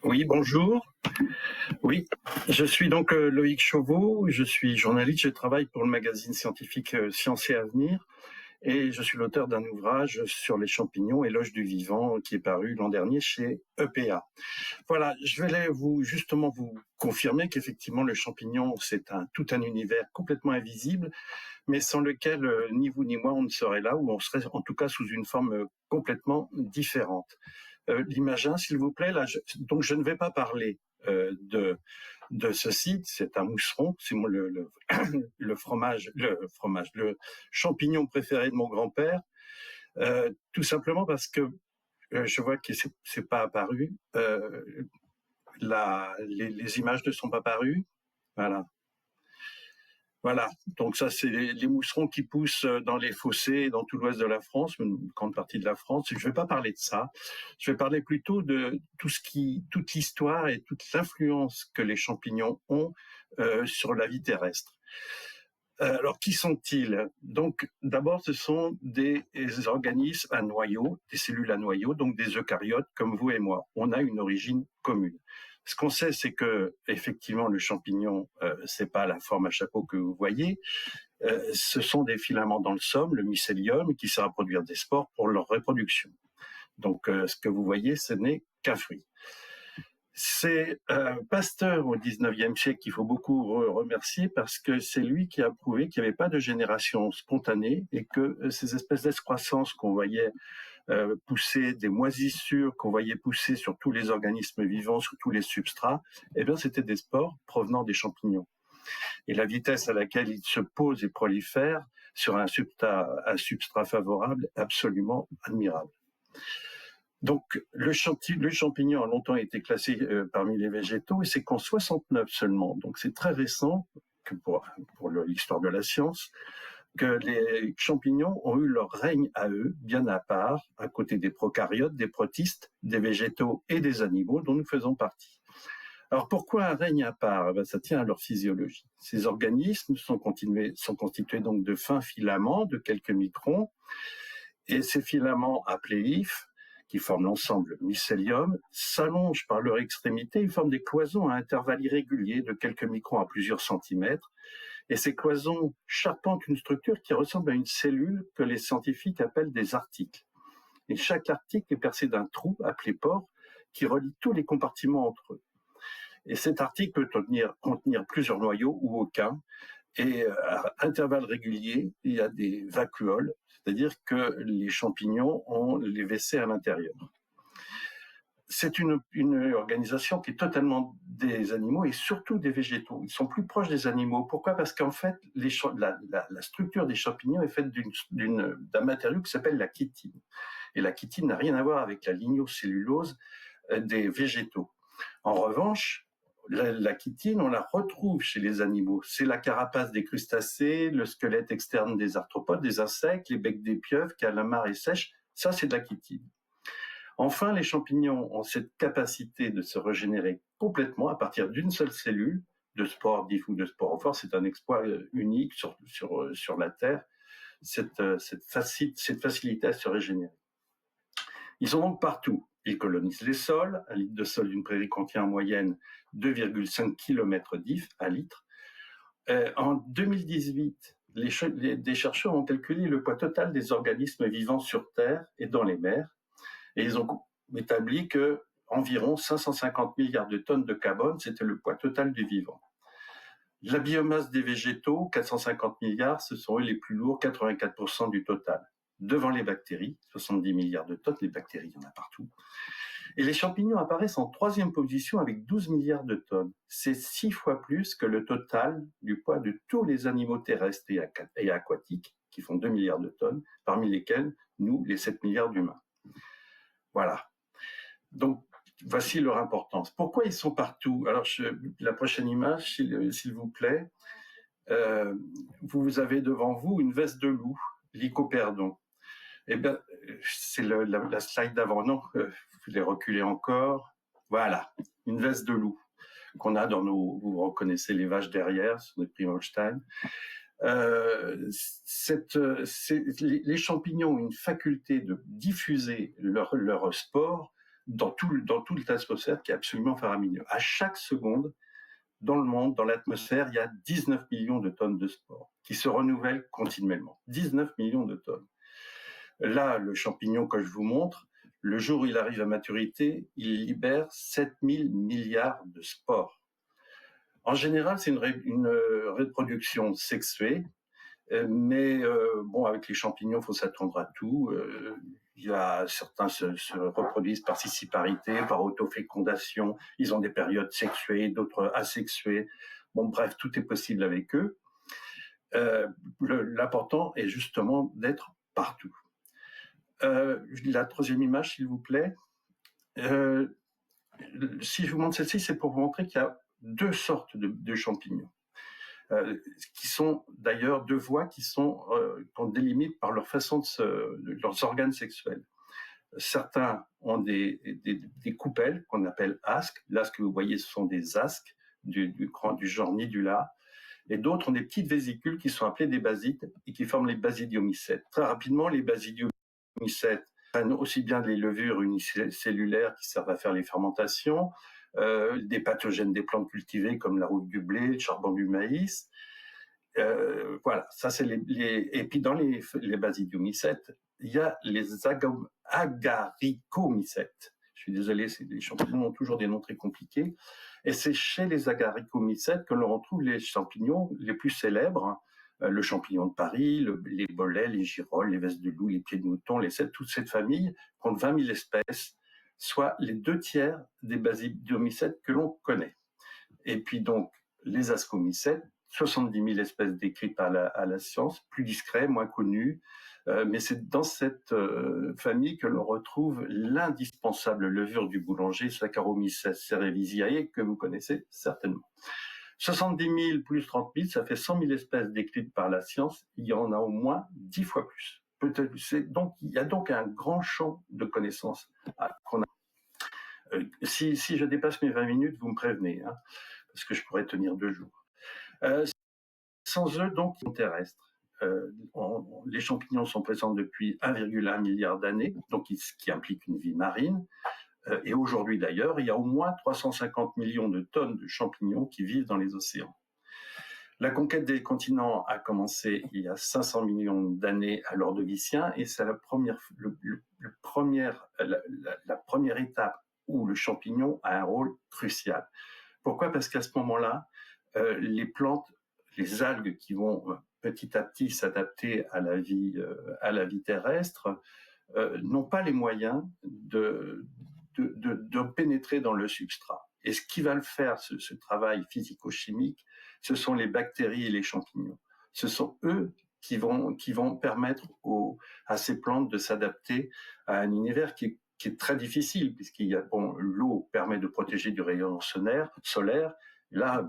Oui, bonjour. Oui, je suis donc Loïc Chauveau, je suis journaliste, je travaille pour le magazine scientifique Science et Avenir et je suis l'auteur d'un ouvrage sur les champignons, Éloge du vivant, qui est paru l'an dernier chez EPA. Voilà, je vais justement vous confirmer qu'effectivement le champignon, c'est tout un univers complètement invisible, mais sans lequel ni vous ni moi on ne serait là, ou on serait en tout cas sous une forme complètement différente. L'image 1, s'il vous plaît. Là, donc je ne vais pas parler de ceci. C'est un mousseron. C'est le fromage, le champignon préféré de mon grand-père. Tout simplement parce que je vois que c'est pas apparu. Les images ne sont pas parues. Voilà. Voilà, donc ça c'est les mousserons qui poussent dans les fossés dans tout l'ouest de la France, une grande partie de la France. Je ne vais pas parler de ça. Je vais parler plutôt de toute l'histoire et toute l'influence que les champignons ont sur la vie terrestre. Alors, qui sont-ils? Donc, d'abord, ce sont des organismes à noyau, des cellules à noyau, donc des eucaryotes comme vous et moi. On a une origine commune. Ce qu'on sait, c'est que effectivement, le champignon, c'est pas la forme à chapeau que vous voyez. Ce sont des filaments dans le sol, le mycélium, qui sert à produire des spores pour leur reproduction. Donc, ce que vous voyez, ce n'est qu'un fruit. C'est Pasteur au 19e siècle qu'il faut beaucoup remercier parce que c'est lui qui a prouvé qu'il n'y avait pas de génération spontanée et que ces espèces d'excroissance qu'on voyait pousser, des moisissures qu'on voyait pousser sur tous les organismes vivants, sur tous les substrats, eh bien c'était des spores provenant des champignons. Et la vitesse à laquelle ils se posent et prolifèrent sur un substrat favorable est absolument admirable. Donc, le champignon a longtemps été classé parmi les végétaux et c'est qu'en 69 seulement, donc c'est très récent que pour l'histoire de la science, que les champignons ont eu leur règne à eux, bien à part, à côté des prokaryotes, des protistes, des végétaux et des animaux dont nous faisons partie. Alors pourquoi un règne à part? Ça tient à leur physiologie. Ces organismes sont constitués donc de fins filaments de quelques microns et ces filaments appelés hyphes, qui forment l'ensemble mycélium, s'allongent par leur extrémité, ils forment des cloisons à intervalles irréguliers de quelques microns à plusieurs centimètres, et ces cloisons charpentent une structure qui ressemble à une cellule que les scientifiques appellent des articles. Et chaque article est percé d'un trou appelé pore qui relie tous les compartiments entre eux. Et cet article peut contenir plusieurs noyaux ou aucun, et à intervalles réguliers, il y a des vacuoles, c'est-à-dire que les champignons ont les WC à l'intérieur. C'est une organisation qui est totalement des animaux et surtout des végétaux. Ils sont plus proches des animaux. Pourquoi? Parce qu'en fait, la structure des champignons est faite d'un matériau qui s'appelle la chitine. Et la chitine n'a rien à voir avec la lignocellulose des végétaux. En revanche, la chitine, on la retrouve chez les animaux. C'est la carapace des crustacés, le squelette externe des arthropodes, des insectes, les becs des pieuvres, calamars et sèches. Ça, c'est de la chitine. Enfin, les champignons ont cette capacité de se régénérer complètement à partir d'une seule cellule, de spore d'if ou de sporophore. C'est un exploit unique sur la Terre, cette facilité à se régénérer. Ils sont donc partout. Ils colonisent les sols. Un litre de sol d'une prairie contient en moyenne 2,5 km d'if à litre. En 2018, des chercheurs ont calculé le poids total des organismes vivants sur Terre et dans les mers. Et ils ont établi que environ 550 milliards de tonnes de carbone, c'était le poids total du vivant. La biomasse des végétaux, 450 milliards, ce sont eux les plus lourds, 84% du total. Devant les bactéries, 70 milliards de tonnes, les bactéries, il y en a partout. Et les champignons apparaissent en troisième position avec 12 milliards de tonnes. C'est 6 fois plus que le total du poids de tous les animaux terrestres et aquatiques, qui font 2 milliards de tonnes, parmi lesquels, nous, les 7 milliards d'humains. Voilà. Donc, voici leur importance. Pourquoi ils sont partout? Alors, la prochaine image, s'il vous plaît. Vous avez devant vous une veste de loup, Lycoperdon. Eh bien, c'est la slide d'avant. Non, vous les reculez encore. Voilà, une veste de loup qu'on a dans vous reconnaissez les vaches derrière, sur des prix Holstein. Les champignons ont une faculté de diffuser leurs spores dans toute l'atmosphère qui est absolument faramineux. À chaque seconde, dans le monde, dans l'atmosphère, il y a 19 millions de tonnes de spores qui se renouvellent continuellement. 19 millions de tonnes. Là, le champignon que je vous montre, le jour où il arrive à maturité, il libère 7000 milliards de spores. En général, c'est une reproduction sexuée, mais bon, avec les champignons, il faut s'attendre à tout. Il y a certains se reproduisent par scissiparité, par autofécondation. Ils ont des périodes sexuées, d'autres asexuées. Bon, bref, tout est possible avec eux. L'important est justement d'être partout. La troisième image, s'il vous plaît. Si je vous montre celle-ci, c'est pour vous montrer qu'il y a deux sortes de champignons. Qui sont d'ailleurs deux voies qu'on délimite par leur façon leurs organes sexuels. Certains ont des coupelles qu'on appelle asques. Là, ce que vous voyez, ce sont des asques du genre nidula. Et d'autres ont des petites vésicules qui sont appelées des basides et qui forment les basidiomycètes. Très rapidement, les basidiomycètes prennent aussi bien des levures unicellulaires qui servent à faire les fermentations, des pathogènes des plantes cultivées comme la rouille du blé, le charbon du maïs. Voilà, ça c'est et puis dans les basidiomycètes, il y a les agaricomycètes. Je suis désolé, les champignons ont toujours des noms très compliqués. Et c'est chez les agaricomycètes que l'on retrouve les champignons les plus célèbres. Le champignon de Paris, les bolets, les girolles, les vestes de loup, les pieds de mouton, toute cette famille compte 20 000 espèces, soit les 2/3 des basidiomycètes que l'on connaît. Et puis donc, les ascomycètes, 70 000 espèces décrites à la science, plus discrets, moins connus, mais c'est dans cette famille que l'on retrouve l'indispensable levure du boulanger, Saccharomyces cerevisiae, que vous connaissez certainement. 70 000 plus 30 000, ça fait 100 000 espèces décrites par la science, il y en a au moins 10 fois plus. Donc, il y a donc un grand champ de connaissances qu'on a. Si je dépasse mes 20 minutes, vous me prévenez, hein, parce que je pourrais tenir 2 jours. Sans eux, donc, ils sont terrestres. Les champignons sont présents depuis 1,1 milliard d'années, donc ce qui implique une vie marine. Et aujourd'hui d'ailleurs, il y a au moins 350 millions de tonnes de champignons qui vivent dans les océans. La conquête des continents a commencé il y a 500 millions d'années à l'Ordovicien, et c'est la première étape où le champignon a un rôle crucial. Pourquoi ? Parce qu'à ce moment-là, les plantes, les algues qui vont petit à petit s'adapter à la vie terrestre, n'ont pas les moyens de pénétrer dans le substrat. Et ce qui va le faire, ce travail physico-chimique, ce sont les bactéries et les champignons. Ce sont eux qui vont permettre à ces plantes de s'adapter à un univers qui est très difficile, puisqu'il y a, l'eau permet de protéger du rayon solaire. Là,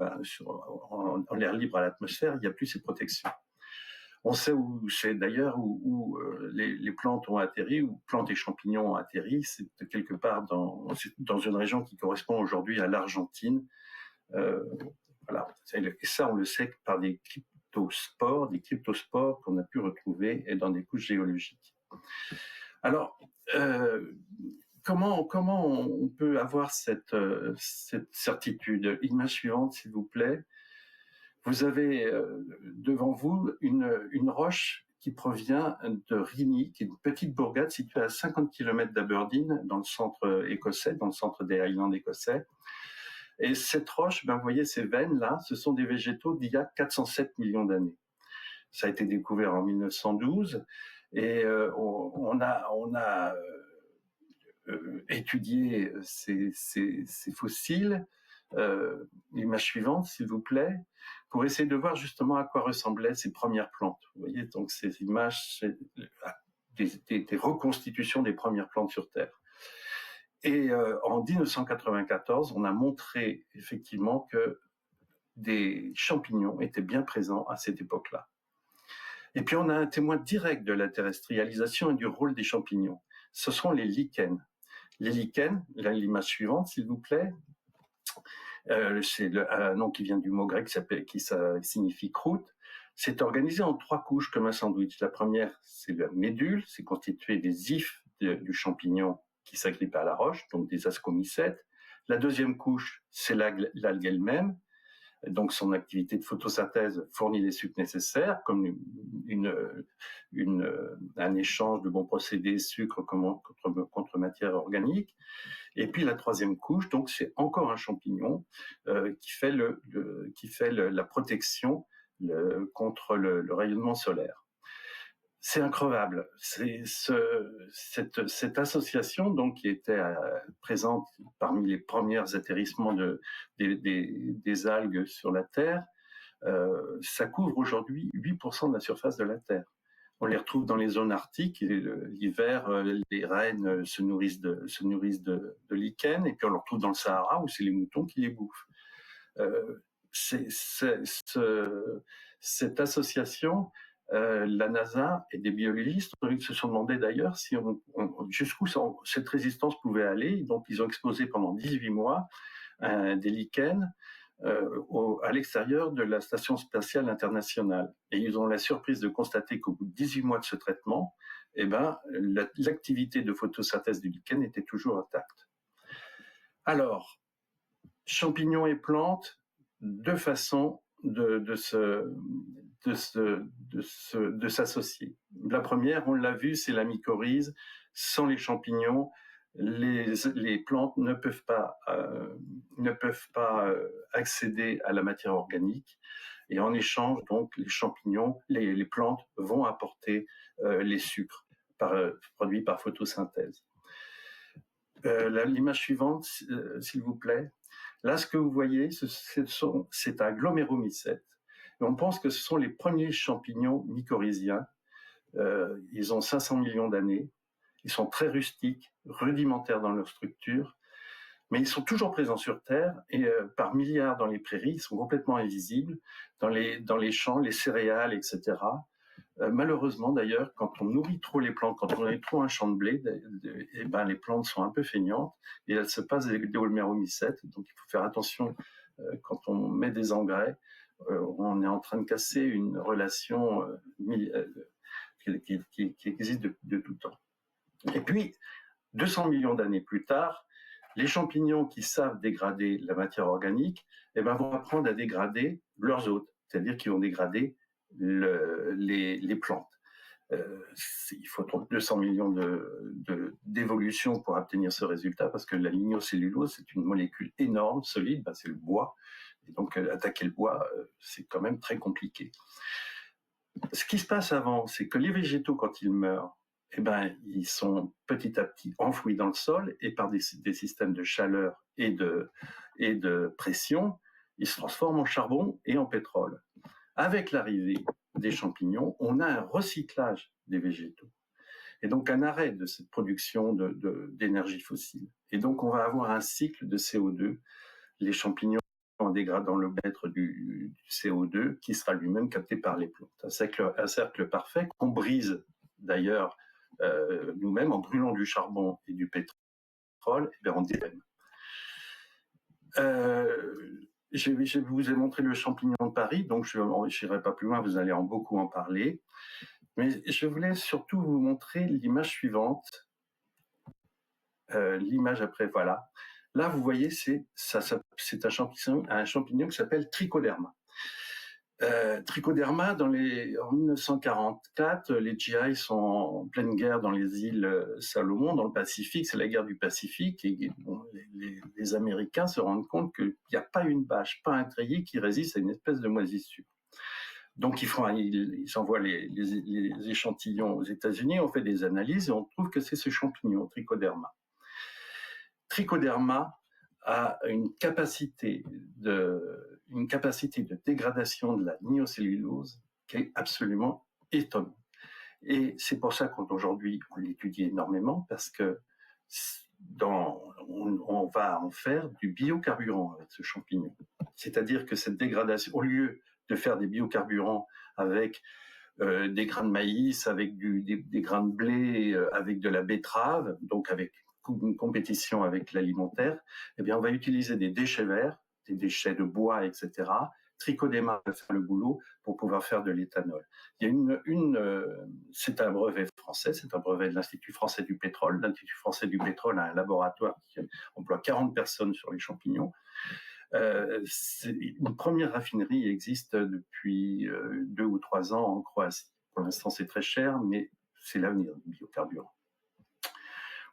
en l'air libre à l'atmosphère, il n'y a plus ces protections. On sait où c'est d'ailleurs où les plantes ont atterri, où plantes et champignons ont atterri. C'est quelque part dans une région qui correspond aujourd'hui à l'Argentine. Voilà. Et ça, on le sait par des cryptospores qu'on a pu retrouver dans des couches géologiques. Alors, comment on peut avoir cette certitude ? Image suivante, s'il vous plaît. Vous avez devant vous une roche qui provient de Rini, qui est une petite bourgade située à 50 km d'Aberdeen, dans le centre écossais, dans le centre des Highlands écossais. Et cette roche, vous voyez ces veines-là, ce sont des végétaux d'il y a 407 millions d'années. Ça a été découvert en 1912, et on a étudié ces fossiles. L'image suivante, s'il vous plaît, pour essayer de voir justement à quoi ressemblaient ces premières plantes. Vous voyez, donc ces images, c'est des reconstitutions des premières plantes sur Terre. Et en 1994, on a montré effectivement que des champignons étaient bien présents à cette époque-là. Et puis on a un témoin direct de la terrestrialisation et du rôle des champignons. Ce sont les lichens. Les lichens, l'image suivante, s'il vous plaît, c'est un nom qui vient du mot grec qui signifie croûte. C'est organisé en 3 couches comme un sandwich. La première, c'est la médule, c'est constitué des ifs du champignon qui s'agrippent à la roche, donc des ascomycètes. La deuxième couche, c'est l'algue elle-même. Donc, son activité de photosynthèse fournit les sucres nécessaires, comme un échange de bons procédés sucre contre matière organique. Et puis, la troisième couche, donc, c'est encore un champignon qui fait la protection contre le rayonnement solaire. C'est increvable. Cette association, donc, qui était présente parmi les premiers atterrissements des algues sur la Terre, ça couvre aujourd'hui 8% de la surface de la Terre. On les retrouve dans les zones arctiques. L'hiver, les rennes se nourrissent de lichens, et puis on les retrouve dans le Sahara où c'est les moutons qui les bouffent. Cette association, la NASA et des biologistes se sont demandé d'ailleurs jusqu'où cette résistance pouvait aller. Donc, ils ont exposé pendant 18 mois des lichens à l'extérieur de la Station spatiale internationale. Et ils ont la surprise de constater qu'au bout de 18 mois de ce traitement, l'activité de photosynthèse du lichen était toujours intacte. Alors, champignons et plantes, deux façons de s'associer. La première, on l'a vu, c'est la mycorhize. Sans les champignons, les plantes ne peuvent pas accéder à la matière organique. Et en échange, donc, les champignons, les plantes vont apporter les sucres produits par photosynthèse. L'image suivante, s'il vous plaît. Là, ce que vous voyez, c'est un gloméromycète. Et on pense que ce sont les premiers champignons mycorhiziens. Ils ont 500 millions d'années. Ils sont très rustiques, rudimentaires dans leur structure, mais ils sont toujours présents sur Terre et par milliards dans les prairies. Ils sont complètement invisibles dans les champs, les céréales, etc. Malheureusement, d'ailleurs, quand on nourrit trop les plantes, quand on nourrit trop un champ de blé, les plantes sont un peu feignantes et elles se passent des gloméromycètes. Donc, il faut faire attention quand on met des engrais. On est en train de casser une relation qui existe de tout temps. Et puis, 200 millions d'années plus tard, les champignons qui savent dégrader la matière organique vont apprendre à dégrader leurs hôtes, c'est-à-dire qu'ils vont dégrader les plantes. Il faut 200 millions d'évolution pour obtenir ce résultat, parce que la lignocellulose, c'est une molécule énorme, solide, c'est le bois, et donc attaquer le bois, c'est quand même très compliqué. Ce qui se passe avant, c'est que les végétaux, quand ils meurent, ils sont petit à petit enfouis dans le sol, et par des systèmes de chaleur et de pression, ils se transforment en charbon et en pétrole. Avec l'arrivée des champignons, on a un recyclage des végétaux, et donc un arrêt de cette production d'énergie fossile. Et donc on va avoir un cycle de CO2, les champignons en dégradant le maître du CO2 qui sera lui-même capté par les plantes. Un cercle parfait qu'on brise d'ailleurs nous-mêmes en brûlant du charbon et du pétrole, on dérègle. Je vous ai montré le champignon de Paris, donc je n'irai pas plus loin, vous allez beaucoup en parler. Mais je voulais surtout vous montrer l'image suivante. L'image après, voilà. Là, vous voyez, c'est un champignon qui s'appelle Trichoderma. Trichoderma, en 1944, les GI sont en pleine guerre dans les îles Salomon, dans le Pacifique, c'est la guerre du Pacifique, et les Américains se rendent compte qu'il n'y a pas une bâche, pas un treillis qui résiste à une espèce de moisissure. Donc ils envoient les échantillons aux États-Unis, on fait des analyses et on trouve que c'est ce champignon, Trichoderma. Trichoderma a une capacité de dégradation de la lignocellulose qui est absolument étonnante. Et c'est pour ça qu'aujourd'hui, on l'étudie énormément, parce que on va en faire du biocarburant avec ce champignon. C'est-à-dire que cette dégradation, au lieu de faire des biocarburants avec des grains de maïs, avec des grains de blé, avec de la betterave, donc avec une compétition avec l'alimentaire, on va utiliser des déchets verts, des déchets de bois, etc., Trichodéma va faire le boulot pour pouvoir faire de l'éthanol. Il y a c'est un brevet français, c'est un brevet de l'Institut français du pétrole. L'Institut français du pétrole a un laboratoire qui emploie 40 personnes sur les champignons. Une première raffinerie existe depuis 2 ou 3 ans en Croatie. Pour l'instant, c'est très cher, mais c'est l'avenir du biocarburant.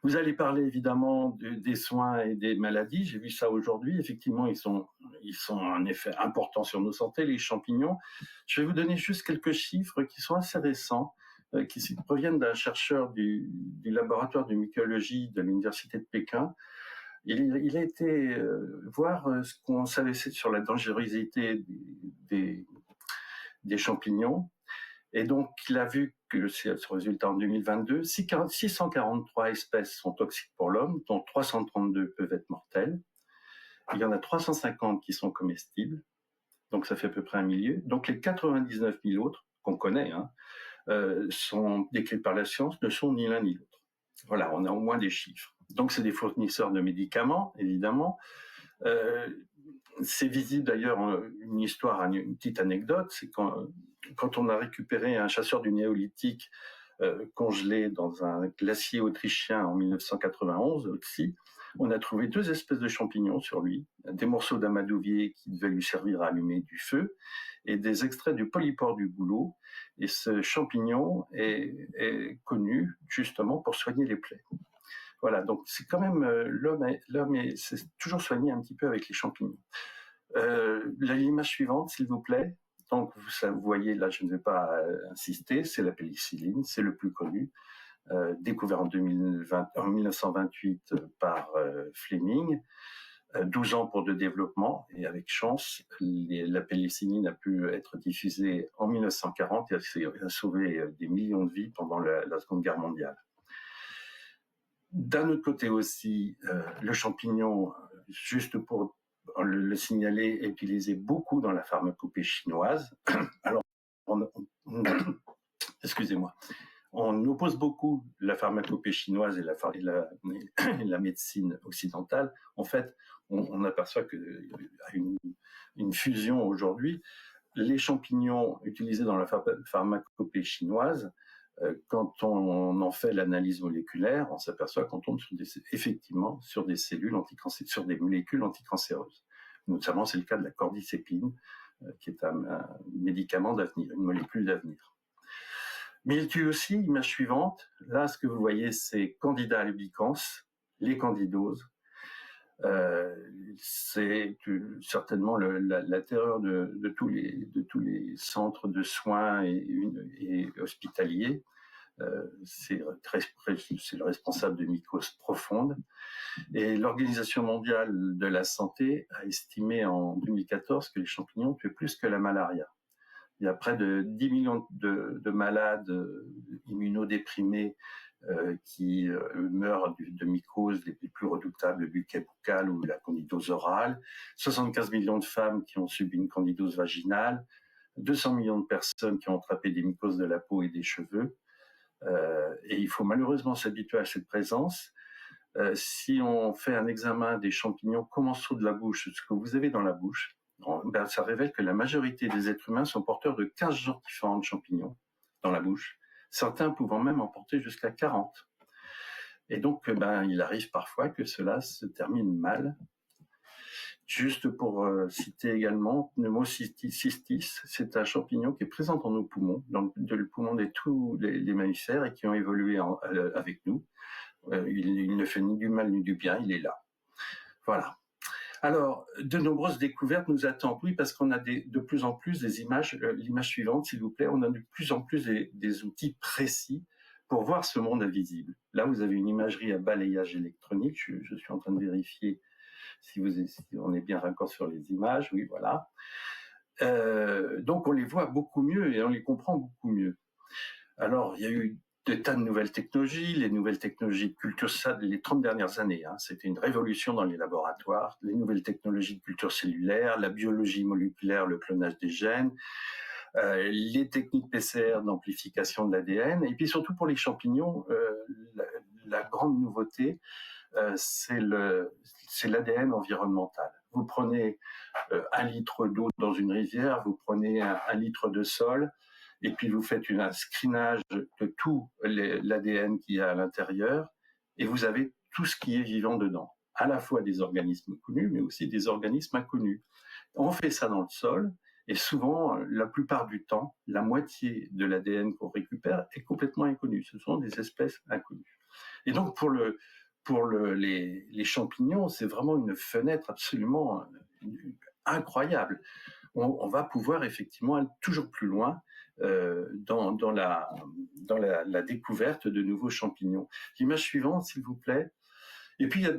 Vous allez parler évidemment des soins et des maladies. J'ai vu ça aujourd'hui. Effectivement, ils sont un effet important sur nos santé, les champignons. Je vais vous donner juste quelques chiffres qui sont assez récents, qui proviennent d'un chercheur du laboratoire de mycologie de l'Université de Pékin. Il a été voir ce qu'on savait sur la dangerosité des champignons. Et donc, il a vu que ce résultat en 2022, 643 espèces sont toxiques pour l'homme, dont 332 peuvent être mortelles. Il y en a 350 qui sont comestibles, donc ça fait à peu près un millier. Donc les 99 000 autres, qu'on connaît, sont décrits par la science, ne sont ni l'un ni l'autre. Voilà, on a au moins des chiffres. Donc c'est des fournisseurs de médicaments, évidemment. C'est visible d'ailleurs, une petite anecdote, c'est quand on a récupéré un chasseur du néolithique congelé dans un glacier autrichien en 1991 aussi, on a trouvé 2 espèces de champignons sur lui, des morceaux d'amadouvier qui devaient lui servir à allumer du feu et des extraits du polypore du bouleau. Et ce champignon est connu justement pour soigner les plaies. Voilà, donc c'est quand même l'homme s'est toujours soigné un petit peu avec les champignons. L'image suivante, s'il vous plaît. Donc vous voyez là, je ne vais pas insister, c'est la pénicilline, c'est le plus connu, découvert en 1928 par Fleming. 12 ans pour de développement, et avec chance, la pénicilline a pu être diffusée en 1940 et a sauvé des millions de vies pendant la Seconde Guerre mondiale. D'un autre côté aussi, le champignon, juste pour le signaler, est utilisé beaucoup dans la pharmacopée chinoise. Alors, excusez-moi, on oppose beaucoup la pharmacopée chinoise et la médecine occidentale. En fait, on aperçoit qu'il y a une fusion aujourd'hui. Les champignons utilisés dans la pharmacopée chinoise, quand on en fait l'analyse moléculaire, on s'aperçoit qu'on tombe effectivement sur des cellules sur des molécules anticancéreuses. Notamment, c'est le cas de la cordycépine, qui est un médicament d'avenir, une molécule d'avenir. Mais il tue aussi, image suivante. Là, ce que vous voyez, c'est Candida albicans, les candidoses. C'est certainement la terreur de tous les centres de soins et hospitaliers. C'est le responsable de mycoses profondes. Et l'Organisation mondiale de la santé a estimé en 2014 que les champignons tuaient plus que la malaria. Il y a près de 10 millions de malades immunodéprimés qui meurent de mycoses les plus redoutables, le buccal buccal ou la candidose orale, 75 millions de femmes qui ont subi une candidose vaginale, 200 millions de personnes qui ont attrapé des mycoses de la peau et des cheveux. Et il faut malheureusement s'habituer à cette présence. Si on fait un examen des champignons commensaux de la bouche, ce que vous avez dans la bouche, ça révèle que la majorité des êtres humains sont porteurs de 15 genres différents de champignons dans la bouche, certains pouvant même en porter jusqu'à 40. Et donc, il arrive parfois que cela se termine mal. Juste pour citer également, pneumocystis, c'est un champignon qui est présent dans nos poumons, dans le poumon de tous les mammifères et qui ont évolué avec nous. Il ne fait ni du mal ni du bien, il est là. Voilà. Alors, de nombreuses découvertes nous attendent, oui, parce qu'on a de plus en plus des images. L'image suivante, s'il vous plaît, on a de plus en plus des outils précis pour voir ce monde invisible. Là, vous avez une imagerie à balayage électronique. Je suis en train de vérifier si on est bien raccord sur les images. Oui, voilà. Donc, on les voit beaucoup mieux et on les comprend beaucoup mieux. Alors, il y a eu des tas de nouvelles technologies, les nouvelles technologies de culture, les 30 dernières années, c'était une révolution dans les laboratoires, les nouvelles technologies de culture cellulaire, la biologie moléculaire, le clonage des gènes, les techniques PCR d'amplification de l'ADN, et puis surtout pour les champignons, la grande nouveauté, c'est l'ADN environnemental. vous prenez 1 litre d'eau dans une rivière, vous prenez 1 litre de sol, et puis vous faites un screenage de tout l'ADN qu'il y a à l'intérieur, et vous avez tout ce qui est vivant dedans, à la fois des organismes connus, mais aussi des organismes inconnus. On fait ça dans le sol, et souvent, la plupart du temps, la moitié de l'ADN qu'on récupère est complètement inconnue. Ce sont des espèces inconnues. Et donc, pour les champignons, c'est vraiment une fenêtre absolument incroyable. On va pouvoir effectivement aller toujours plus loin dans la découverte de nouveaux champignons. L'image suivante, s'il vous plaît. Et puis, il y a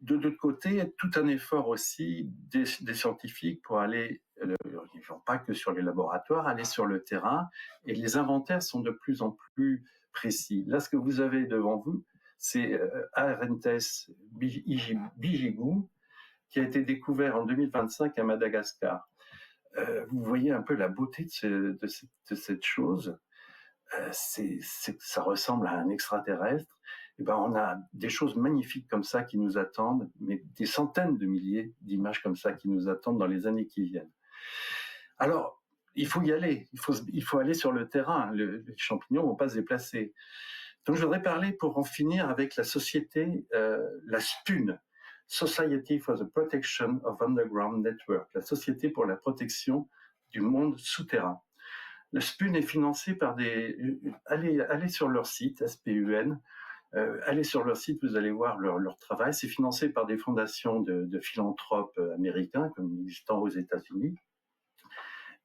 de l'autre côté tout un effort aussi des scientifiques pour aller, ils ne vont pas que sur les laboratoires, aller sur le terrain, et les inventaires sont de plus en plus précis. Là, ce que vous avez devant vous, c'est Arentes bijigum, qui a été découvert en 2025 à Madagascar. Vous voyez un peu la beauté de cette chose. Ça ressemble à un extraterrestre. Et ben, on a des choses magnifiques comme ça qui nous attendent, mais des centaines de milliers d'images comme ça qui nous attendent dans les années qui viennent. Alors, il faut y aller, il faut aller sur le terrain. Les champignons ne vont pas se déplacer. Donc, je voudrais parler, pour en finir, avec la société, la SPUN, Society for the Protection of Underground Network, la Société pour la protection du monde souterrain. Le SPUN est financé par allez sur leur site, SPUN, allez sur leur site, vous allez voir leur travail. C'est financé par des fondations de philanthropes américains, comme existant aux États-Unis.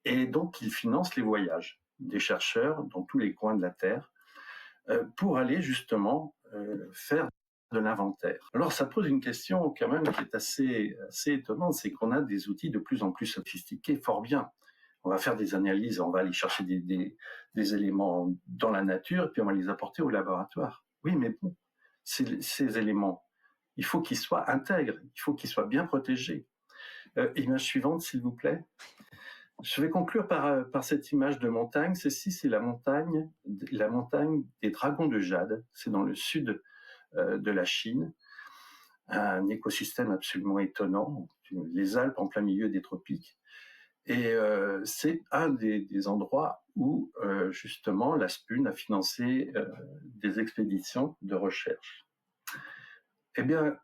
Et donc, ils financent les voyages des chercheurs dans tous les coins de la Terre pour aller justement faire de l'inventaire. Alors, ça pose une question quand même qui est assez étonnante, c'est qu'on a des outils de plus en plus sophistiqués, fort bien. On va faire des analyses, on va aller chercher des éléments dans la nature, et puis on va les apporter au laboratoire. Oui, mais bon, ces éléments, il faut qu'ils soient intègres, il faut qu'ils soient bien protégés. Image suivante, s'il vous plaît. Je vais conclure par cette image de montagne. Ceci, c'est la montagne des dragons de jade. C'est dans le sud de la Chine. Un écosystème absolument étonnant. Les Alpes en plein milieu des tropiques. Et c'est un des endroits où, justement, la SPUN a financé des expéditions de recherche. Eh bien,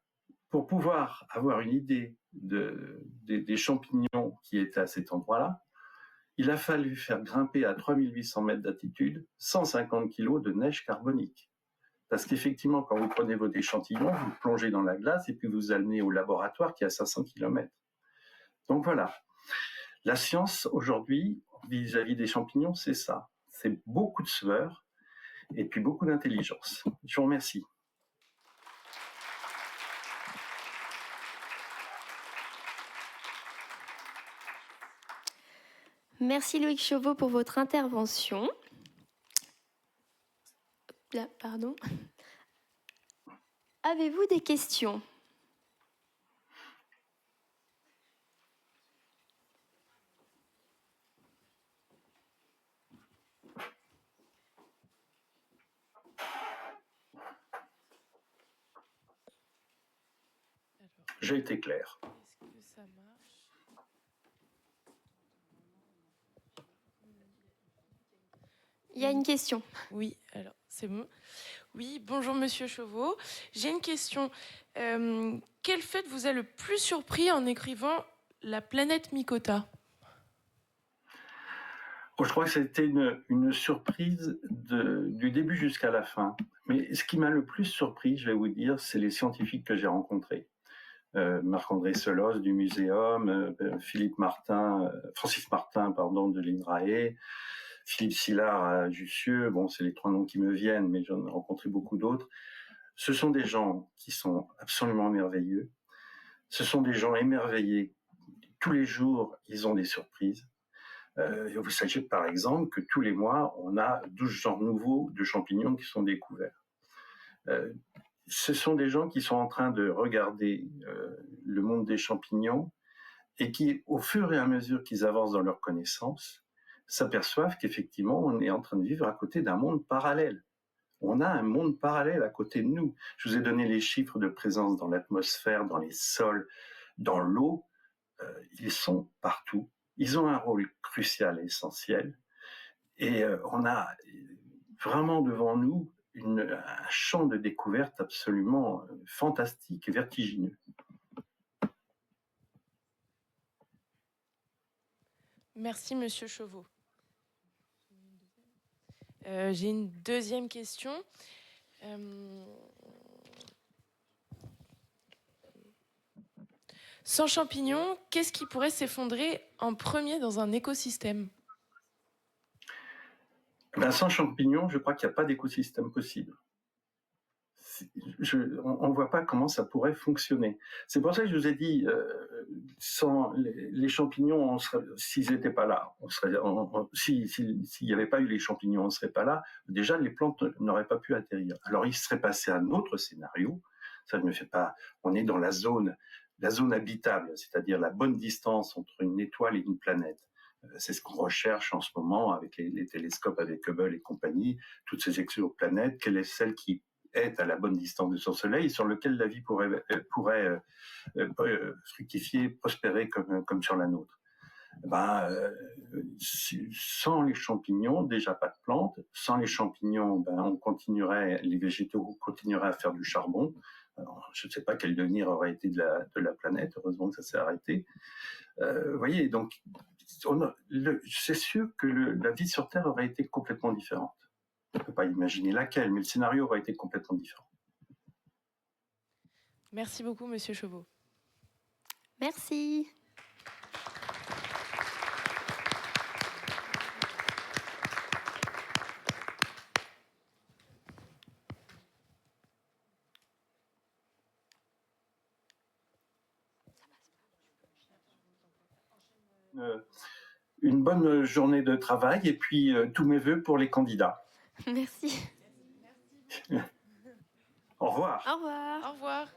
pour pouvoir avoir une idée des champignons qui étaient à cet endroit-là, il a fallu faire grimper à 3800 mètres d'altitude 150 kg de neige carbonique. Parce qu'effectivement, quand vous prenez votre échantillon, vous plongez dans la glace et puis vous amenez au laboratoire qui est à 500 km. Donc voilà. La science, aujourd'hui, vis-à-vis des champignons, c'est ça. C'est beaucoup de sueur et puis beaucoup d'intelligence. Je vous remercie. Merci Loïc Chauveau pour votre intervention. Là, pardon. Avez-vous des questions ? J'ai été clair. Est-ce que ça marche ? Il y a une question. Oui, alors c'est bon. Oui, bonjour Monsieur Chauveau. J'ai une question. Quel fait vous a le plus surpris en écrivant La planète Mycota ? Je crois que c'était une surprise du début jusqu'à la fin. Mais ce qui m'a le plus surpris, je vais vous dire, c'est les scientifiques que j'ai rencontrés. Marc-André Selos du Muséum, Francis Martin de l'INRAE, Philippe Sillard à Jussieu. Bon, c'est les 3 noms qui me viennent, mais j'en ai rencontré beaucoup d'autres. Ce sont des gens qui sont absolument merveilleux. Ce sont des gens émerveillés. Tous les jours, ils ont des surprises. Vous sachez par exemple que tous les mois, on a 12 genres nouveaux de champignons qui sont découverts. Ce sont des gens qui sont en train de regarder le monde des champignons et qui, au fur et à mesure qu'ils avancent dans leur connaissance, s'aperçoivent qu'effectivement, on est en train de vivre à côté d'un monde parallèle. On a un monde parallèle à côté de nous. Je vous ai donné les chiffres de présence dans l'atmosphère, dans les sols, dans l'eau. ils sont partout. Ils ont un rôle crucial et essentiel. Et on a vraiment devant nous un champ de découverte absolument fantastique et vertigineux. Merci, Monsieur Chauveau. J'ai une deuxième question. Sans champignons, qu'est-ce qui pourrait s'effondrer en premier dans un écosystème? Sans champignons, je crois qu'il n'y a pas d'écosystème possible. On ne voit pas comment ça pourrait fonctionner. C'est pour ça que je vous ai dit, sans les champignons, s'ils n'étaient pas là, s'il n'y avait pas eu les champignons, on ne serait pas là. Déjà, les plantes n'auraient pas pu atterrir. Alors, il serait passé un autre scénario. Ça ne me fait pas. On est dans la zone habitable, c'est-à-dire la bonne distance entre une étoile et une planète. C'est ce qu'on recherche en ce moment avec les télescopes, avec Hubble et compagnie, toutes ces exoplanètes. Quelle est celle qui est à la bonne distance de son Soleil, sur lequel la vie pourrait fructifier, prospérer comme sur la nôtre. Sans les champignons, déjà pas de plantes. Sans les champignons, les végétaux continueraient à faire du charbon. Alors, je ne sais pas quel devenir aurait été de la planète. Heureusement que ça s'est arrêté. Vous voyez, donc c'est sûr que la vie sur Terre aurait été complètement différente. On ne peut pas imaginer laquelle, mais le scénario aurait été complètement différent. Merci beaucoup, Monsieur Chauveau. Merci. Une bonne journée de travail et puis tous mes voeux pour les candidats. Merci. Au revoir. Au revoir. Au revoir.